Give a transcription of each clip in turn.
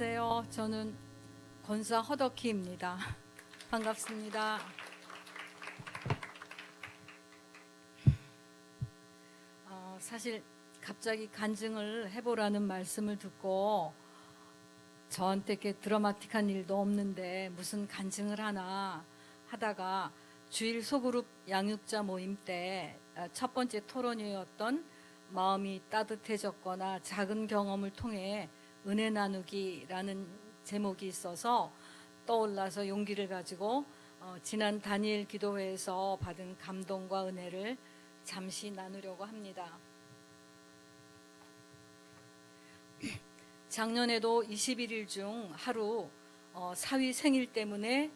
안녕하세요. 저는 권사 허덕희입니다. 반갑습니다. 사실 갑자기 간증을 해보라는 말씀을 듣고 저한테 이렇게 드라마틱한 일도 없는데 무슨 간증을 하나 하다가 주일 소그룹 양육자 모임 때 첫 번째 토론이었던 마음이 따뜻해졌거나 작은 경험을 통해 은혜 나누기라는 제목이 있어서 떠올라서 용기를 가지고 지난 다니엘 기도회에서 받은 감동과 은혜를 잠시 나누려고 합니다. 작년에도 21일 중 하루 사위 생일 때문에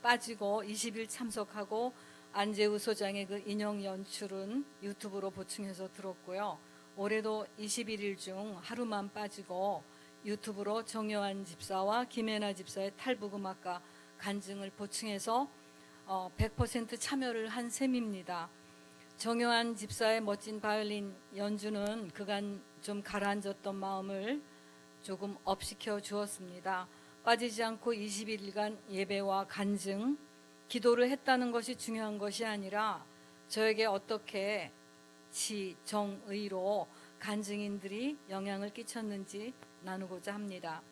빠지고 20일 참석하고 안재우 소장의 그 인형 연출은 유튜브로 보충해서 들었고요. 올해도 21일 중 하루만 빠지고 유튜브로 정요한 집사와 김혜나 집사의 탈북음악가 간증을 보충해서 100% 참여를 한 셈입니다. 정요한 집사의 멋진 바이올린 연주는 그간 좀 가라앉았던 마음을 조금 업시켜 주었습니다. 빠지지 않고 21일간 예배와 간증, 기도를 했다는 것이 중요한 것이 아니라 저에게 어떻게 정의로 간증인들이 영향을 끼쳤는지 나누고자 합니다.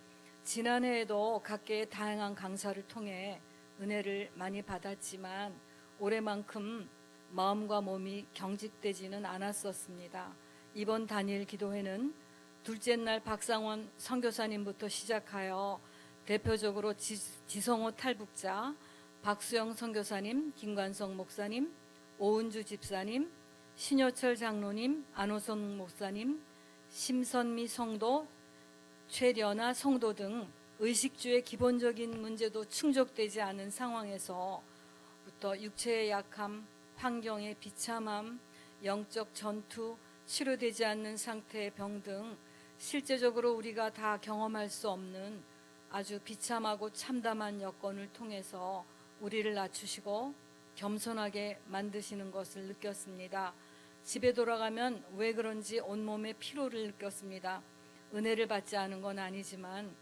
지난해에도 각계의 다양한 강사를 통해 은혜를 많이 받았지만 올해만큼 마음과 몸이 경직되지는 않았었습니다. 이번 다니엘 기도회는 둘째 날 박상원 선교사님부터 시작하여 대표적으로 지성호 탈북자, 박수영 선교사님, 김관성 목사님, 오은주 집사님, 신효철 장로님, 안호성 목사님, 심선미 성도, 최련아 성도 등 의식주의 기본적인 문제도 충족되지 않은 상황에서부터 육체의 약함, 환경의 비참함, 영적 전투, 치료되지 않는 상태의 병 등 실제적으로 우리가 다 경험할 수 없는 아주 비참하고 참담한 여건을 통해서 우리를 낮추시고 겸손하게 만드시는 것을 느꼈습니다. 집에 돌아가면 왜 그런지 온몸에 피로를 느꼈습니다. 은혜를 받지 않은 건 아니지만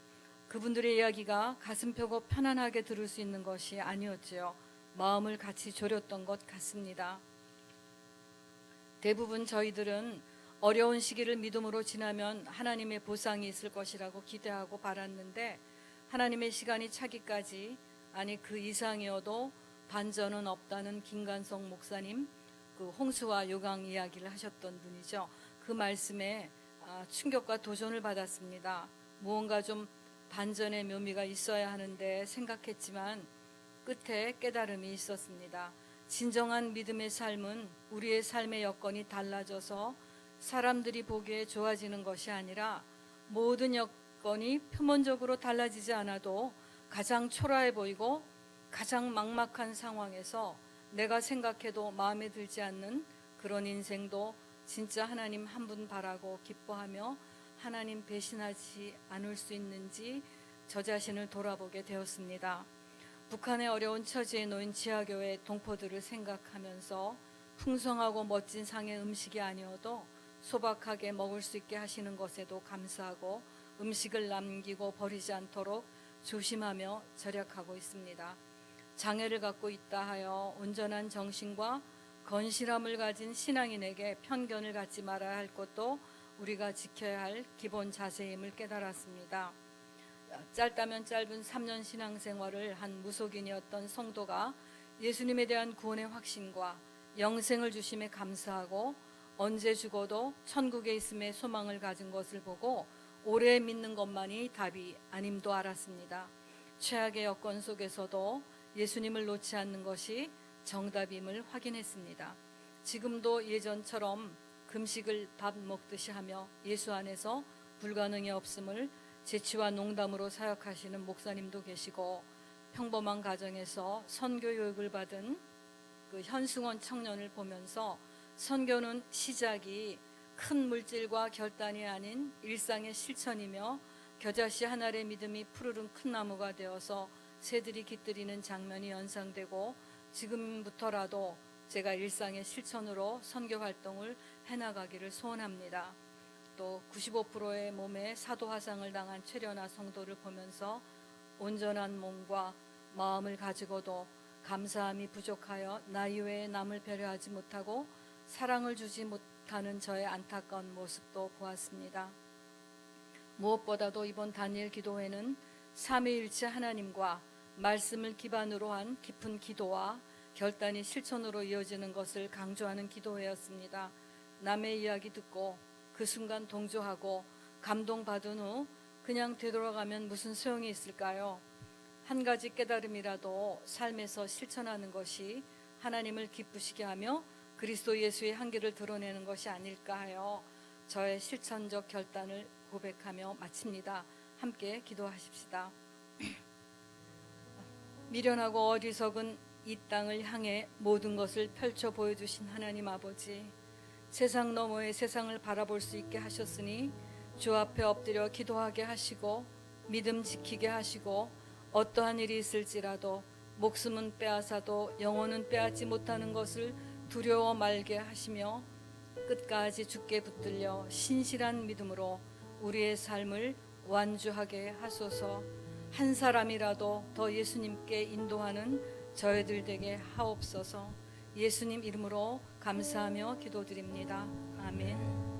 그분들의 이야기가 가슴 펴고 편안하게 들을 수 있는 것이 아니었지요. 마음을 같이 졸였던 것 같습니다. 대부분 저희들은 어려운 시기를 믿음으로 지나면 하나님의 보상이 있을 것이라고 기대하고 바랐는데 하나님의 시간이 차기까지 아니 그 이상이어도 반전은 없다는 김관성 목사님 그 홍수와 요강 이야기를 하셨던 분이죠. 그 말씀에 충격과 도전을 받았습니다. 무언가 좀 반전의 묘미가 있어야 하는데 생각했지만 끝에 깨달음이 있었습니다. 진정한 믿음의 삶은 우리의 삶의 여건이 달라져서 사람들이 보기에 좋아지는 것이 아니라 모든 여건이 표면적으로 달라지지 않아도 가장 초라해 보이고 가장 막막한 상황에서 내가 생각해도 마음에 들지 않는 그런 인생도 진짜 하나님 한 분 바라고 기뻐하며 하나님 배신하지 않을 수 있는지 저 자신을 돌아보게 되었습니다. 북한의 어려운 처지에 놓인 지하교회 동포들을 생각하면서 풍성하고 멋진 상의 음식이 아니어도 소박하게 먹을 수 있게 하시는 것에도 감사하고 음식을 남기고 버리지 않도록 조심하며 절약하고 있습니다. 장애를 갖고 있다 하여 온전한 정신과 건실함을 가진 신앙인에게 편견을 갖지 말아야 할 것도 우리가 지켜야 할 기본 자세임을 깨달았습니다. 짧다면 짧은 3년 신앙생활을 한 무속인이었던 성도가 예수님에 대한 구원의 확신과 영생을 주심에 감사하고 언제 죽어도 천국에 있음에 소망을 가진 것을 보고 오래 믿는 것만이 답이 아님도 알았습니다. 최악의 여건 속에서도 예수님을 놓지 않는 것이 정답임을 확인했습니다. 지금도 예전처럼 금식을 밥 먹듯이 하며 예수 안에서 불가능이 없음을 재치와 농담으로 사역하시는 목사님도 계시고 평범한 가정에서 선교 교육을 받은 그 현승원 청년을 보면서 선교는 시작이 큰 물질과 결단이 아닌 일상의 실천이며 겨자씨 한 알의 믿음이 푸르른 큰 나무가 되어서 새들이 깃들이는 장면이 연상되고 지금부터라도 제가 일상의 실천으로 선교 활동을 해나가기를 소원합니다. 또 95%의 몸에 사도 화상을 당한 최련아 성도를 보면서 온전한 몸과 마음을 가지고도 감사함이 부족하여 나 이외에 남을 배려하지 못하고 사랑을 주지 못하는 저의 안타까운 모습도 보았습니다. 무엇보다도 이번 다니엘 기도회는 삼위일체 하나님과 말씀을 기반으로 한 깊은 기도와 결단이 실천으로 이어지는 것을 강조하는 기도회였습니다. 남의 이야기 듣고 그 순간 동조하고 감동받은 후 그냥 되돌아가면 무슨 소용이 있을까요? 한 가지 깨달음이라도 삶에서 실천하는 것이 하나님을 기쁘시게 하며 그리스도 예수의 한계를 드러내는 것이 아닐까 하여 저의 실천적 결단을 고백하며 마칩니다. 함께 기도하십시다. 미련하고 어리석은 이 땅을 향해 모든 것을 펼쳐 보여주신 하나님 아버지, 세상 너머의 세상을 바라볼 수 있게 하셨으니 주 앞에 엎드려 기도하게 하시고 믿음 지키게 하시고 어떠한 일이 있을지라도 목숨은 빼앗아도 영혼은 빼앗지 못하는 것을 두려워 말게 하시며 끝까지 주께 붙들려 신실한 믿음으로 우리의 삶을 완주하게 하소서. 한 사람이라도 더 예수님께 인도하는 저희들 되게 하옵소서. 예수님 이름으로 감사하며 기도드립니다. 아멘.